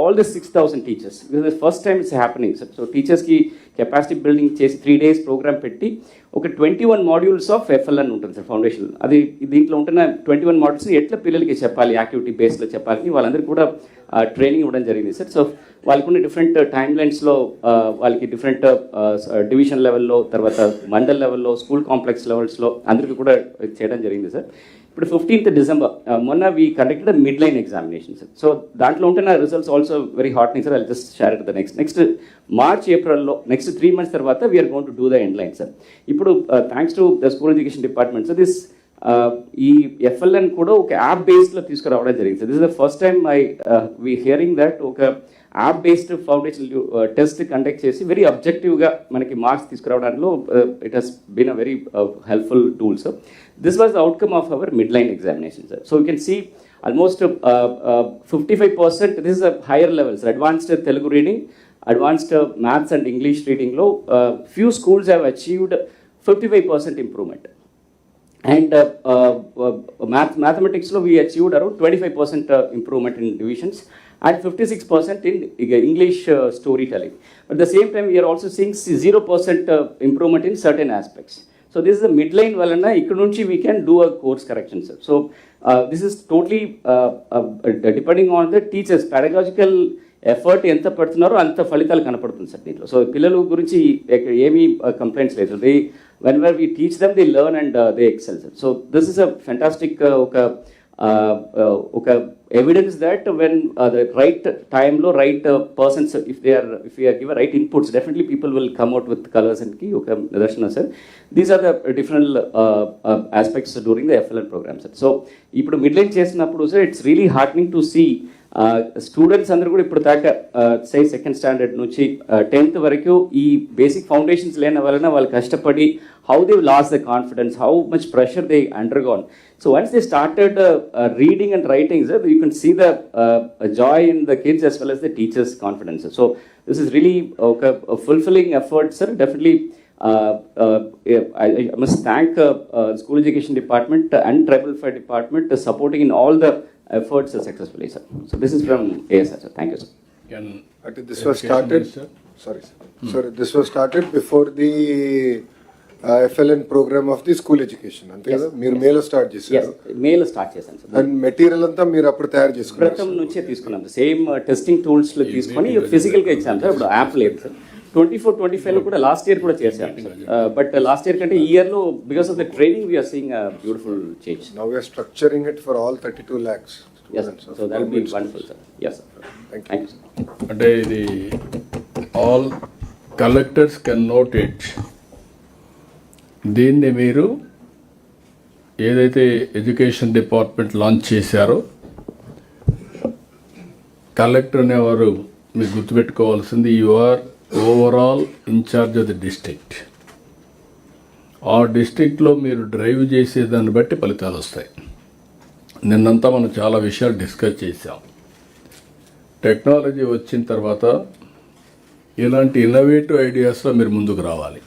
all the 6,000 teachers. This is the first time it's happening, sir. So teachers ki capacity building chesi 3 days program petti ఒక 21 modules of FLN ఉంటుంది sir foundation. అది దీంట్లో ఉంటున్న 21 మాడ్యూల్స్ని ఎట్లా పిల్లలకి చెప్పాలి, activity బేస్లో చెప్పాలని వాళ్ళందరికీ కూడా ట్రైనింగ్ ఇవ్వడం జరిగింది సార్. సో వాళ్ళకున్న డిఫరెంట్ టైమ్ లైన్స్లో వాళ్ళకి డిఫరెంట్ డివిజన్ లెవెల్లో, తర్వాత మండల్ లెవెల్లో, స్కూల్ కాంప్లెక్స్ లెవెల్స్లో అందరికీ కూడా చేయడం జరిగింది సార్. ఇప్పుడు 15th December మొన్న we conducted mid line examination sir. So దాంట్లో ఉంటున్న results also very heartening sir. I just share it the next March ఏప్రిల్లో నెక్స్ట్ 3 months తర్వాత we are going to do the end line sir. ఇప్పుడు thanks to the school education department sir, this ఈ FLN కూడా ఒక app బేస్డ్లో తీసుకురావడం జరిగింది సార్. This is the first time we hearing that ఒక app based foundation test conduct చేసి వెరీ అబ్జెక్టివ్గా మనకి మార్క్స్ తీసుకురావడంలో it has been a very helpful tool sir. This was the outcome of our midline examination, sir. So you can see almost 55%. This is a higher level, sir. Advanced Telugu reading, advanced maths and English reading. Few schools have achieved 55% improvement. And mathematics we achieved around 25% improvement in divisions and 56% in English storytelling. But at the same time, we are also seeing 0% improvement in certain aspects. So this is the midline valana ikkada nunchi we can do a course correction, sir. So this is totally depending on the teachers pedagogical effort ఎంత పెడుతున్నారో అంత ఫలితాలు కనపడుతుంది sir దీంట్లో. So పిల్లల గురించి ఏమీ complaints లేదు. They whenever we teach them they learn and they excel, sir. So this is a fantastic ఒక evidence that when the right టైంలో right persons if we are given right inputs, definitely people will come out with colors and కి ఒక నిదర్శనం sir. These are the different aspects during the FLN program sir. So ఇప్పుడు midline చేసినప్పుడు sir it's really heartening to see students అందరూ కూడా ఇప్పుడు దాకా సై 2nd standard నుంచి 10th వరకు ఈ బేసిక్ ఫౌండేషన్స్ లేని వలన వాళ్ళు కష్టపడి how they lost the confidence, how much pressure they undergone. So once they started reading and writing, sir, you can see the joy in the kids as well as the teachers' confidence. So this is really a fulfilling effort, sir. Definitely, I must thank School Education Department and Tribal Affairs Department supporting in all the efforts successfully, sir. So this is from ASR, sir. Thank you, sir. This was started. Sorry, sir. Sorry, this was started before the FLN program of the school education. అంతే కదా, మీరు మేలో start చేశారు? మేలో start చేశాను sir. And material అంతా మీరు అప్పుడు తయారు చేసుకున్నారు? ప్రథమ నుంచే తీసుకున్నాం సార్. సేమ్ టెస్టింగ్ టూల్స్ లో తీసుకొని ఫిజికల్ గా ఎగ్జామ్ సార్. ఇప్పుడు యాప్ లేదు సార్. 24-25 లో కూడా లాస్ట్ ఇయర్ కూడా చేశాను సార్. బట్ లాస్ట్ ఇయర్ కంటే ఈ ఇయర్ లో because of the training we're seeing a beautiful change. Now we're structuring it for all 32 lakhs students. So that will be wonderful, sir. Yes, sir. Thank you, sir. అంటే ఇది all collectors can note it. దీన్ని మీరు ఏదైతే education department launch చేశారో, collector అనేవారు మీరు గుర్తుపెట్టుకోవాల్సింది, you are overall in charge of the district. ఆ డిస్ట్రిక్ట్లో మీరు డ్రైవ్ చేసేదాన్ని బట్టి ఫలితాలు వస్తాయి. నిన్నంతా మనం చాలా విషయాలు డిస్కస్ చేసాం. టెక్నాలజీ వచ్చిన తర్వాత ఇలాంటి ఇన్నోవేటివ్ ఐడియాస్లో మీరు ముందుకు రావాలి.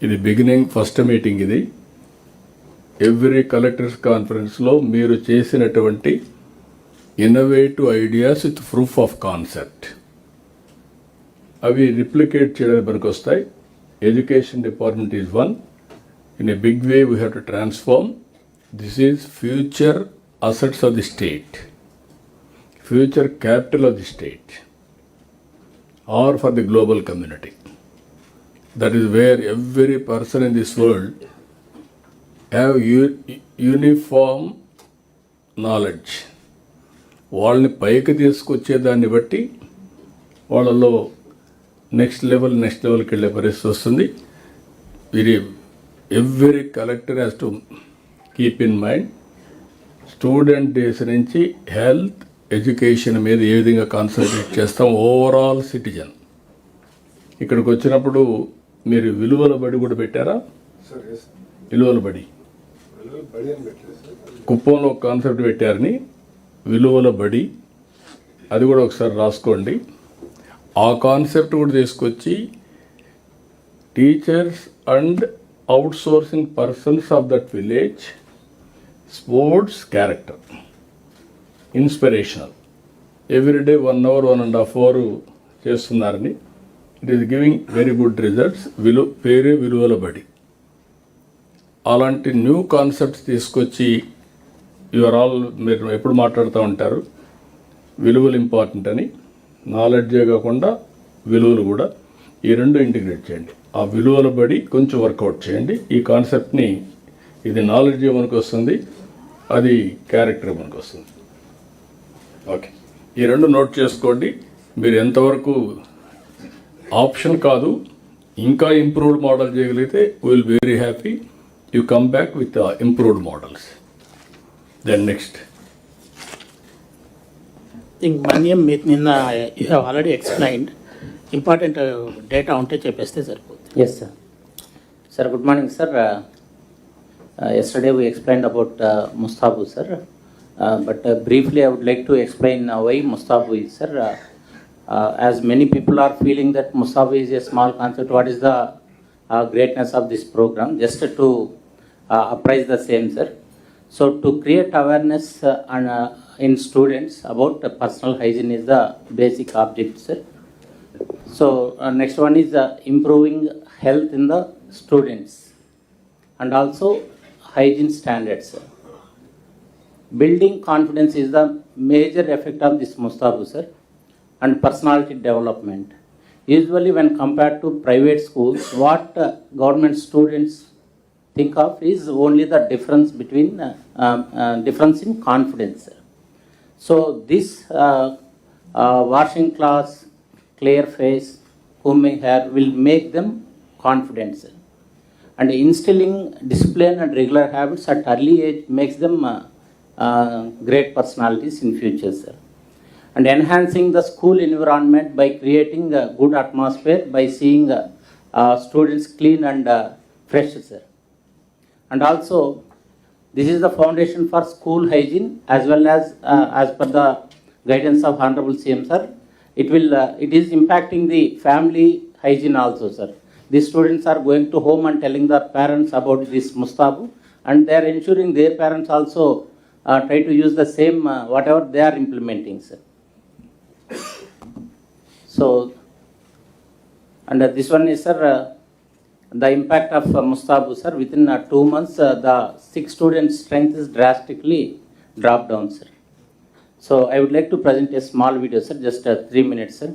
ఇది బిగినింగ్, ఫస్ట్ మీటింగ్ ఇది. ఎవ్రీ కలెక్టర్స్ కాన్ఫరెన్స్లో మీరు చేసినటువంటి innovative ideas with proof of concept అవి రిప్లికేట్ చేయడానికి పనికి వస్తాయి. Education department is one. In a big way we have to transform. This is future assets of the state, future capital of the state or for the global community. That is where every person in this world have uniform knowledge. వాళ్ళని పైకి తీసుకొచ్చేదాన్ని బట్టి వాళ్ళలో next లెవెల్కి వెళ్ళే పరిస్థితి వస్తుంది. Every collector has to keep in mind student days నుంచి health, education మీద ఏ విధంగా కాన్సన్ట్రేట్ చేస్తాం. ఓవరాల్ సిటిజన్ ఇక్కడికి వచ్చినప్పుడు మీరు విలువల బడి కూడా పెట్టారా? విలువల బడి కుప్పంలో ఒక కాన్సెప్ట్ పెట్టారని, విలువల బడి, అది కూడా ఒకసారి రాసుకోండి. ఆ కాన్సెప్ట్ కూడా తీసుకొచ్చి teachers and outsourcing persons of that village, sports character, inspirational, everyday 1 hour 1.5 hour చేస్తున్నారని. It is giving very good results. పేరే విలువల బడి. అలాంటి న్యూ కాన్సెప్ట్స్ తీసుకొచ్చి మీరు ఎప్పుడు మాట్లాడుతూ ఉంటారు విలువలు ఇంపార్టెంట్ అని. నాలెడ్జే కాకుండా విలువలు కూడా, ఈ రెండు ఇంటిగ్రేట్ చేయండి. ఆ విలువల బడి కొంచెం వర్కౌట్ చేయండి. ఈ కాన్సెప్ట్ని, ఇది నాలెడ్జ్ మనకు వస్తుంది, అది క్యారెక్టర్ మనకు వస్తుంది. ఓకే, ఈ రెండు నోట్ చేసుకోండి. మీరు ఎంతవరకు ఆప్షన్ కాదు, ఇంకా ఇంప్రూవ్డ్ మోడల్ చేయగలిగితే will very happy. You come back with improved models. Then next Manyam మీరు నిన్న you have already explained. Important data ఉంటే చెప్పేస్తే సరిపోతుంది. Yes, sir. Sir, good morning, sir. Yesterday we explained about Mustabu, sir. But briefly, I would like to explain why Mustabu is, sir. As many people are feeling that Mustabu is a small concept, what is the greatness of this program? Just to apprise the same, sir. So, to create awareness in students about personal hygiene is the basic object, sir. So, next one is improving health in the students and also hygiene standards. Building confidence is the major effect of this Mustabu, sir, and personality development. Usually when compared to private schools, what government students think of is only the difference between difference in confidence. So this washing class, clear face, combing hair will make them confident, sir. And instilling discipline and regular habits at early age makes them great personalities in future, sir. And enhancing the school environment by creating a good atmosphere by seeing students clean and fresh, sir. And also this is the foundation for school hygiene as well as per the guidance of Honorable CM, sir. It is impacting the family hygiene also, sir. These students are going to home and telling their parents about this Mustabu, and they are ensuring their parents also try to use the same whatever they are implementing, sir. So, and this one is, sir, the impact of Mustabu, sir. Within 2 months, the 6 students' strength is drastically dropped down, sir. So I would like to present a small video, sir, just 3 minutes, sir.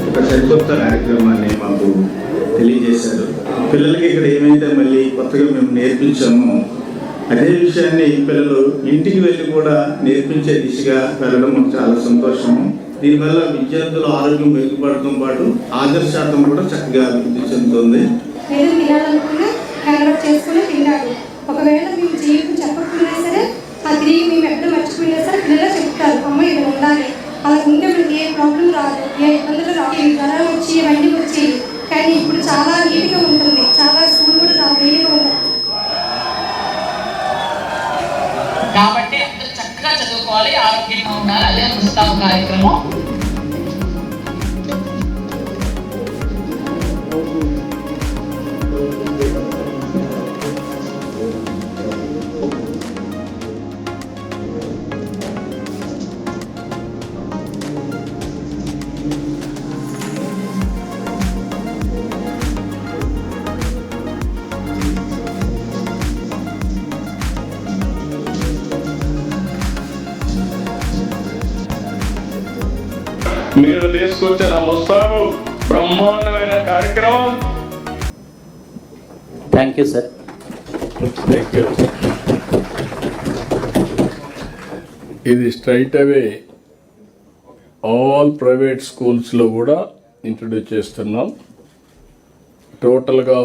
ఒక సరికొత్త కార్యక్రమాన్ని మాకు తెలియజేశారు. పిల్లలకి ఇక్కడ ఏమైతే మళ్ళీ కొత్తగా మేము నేర్పించామో అదే విషయాన్ని పిల్లలు ఇంటికి వెళ్ళి కూడా నేర్పించే దిశగా వెళ్ళడం మాకు చాలా సంతోషము. దీనివల్ల విద్యార్థుల ఆరోగ్యం మెరుగుపడటం పాటు ఆదర్శ శాతం కూడా చక్కగా అభివృద్ధి చెందుతుంది. ఏదో తినాలనుకున్నా కన్వర్ట్ చేసుకుని తిన్నాడు. ఒకవేళ మేము జీవితం చెప్పకపోయినా సరే ఆ తిరిగి మేము ఎక్కడ మర్చిపోయినా సరే పిల్లలు చెప్తారు, అమ్మ ఇది ఉండాలి, అలా ఉంటే మనకి ఏ ప్రాబ్లం రాదు, ఏ ఇబ్బందులు రాదు. జ్వరాలు వచ్చి ఇవన్నీ వచ్చి కానీ ఇప్పుడు చాలా నీట్గా ఉంటుంది, చాలా స్కూల్ కూడా చాలా నీట్గా ఉంటుంది. కాబట్టి అందరూ చక్కగా చదువుకోవాలి, ఆరోగ్యంగా ఉండాలి. అదే ముస్తాబు కార్యక్రమం. మీరు తీసుకొచ్చిన ముస్తాబు బ్రహ్మాండమైన కార్యక్రమం. Thank you sir. ఇది స్ట్రైట్ అవే ఆల్ ప్రైవేట్ స్కూల్స్లో కూడా ఇంట్రడ్యూస్ చేస్తున్నాం. టోటల్గా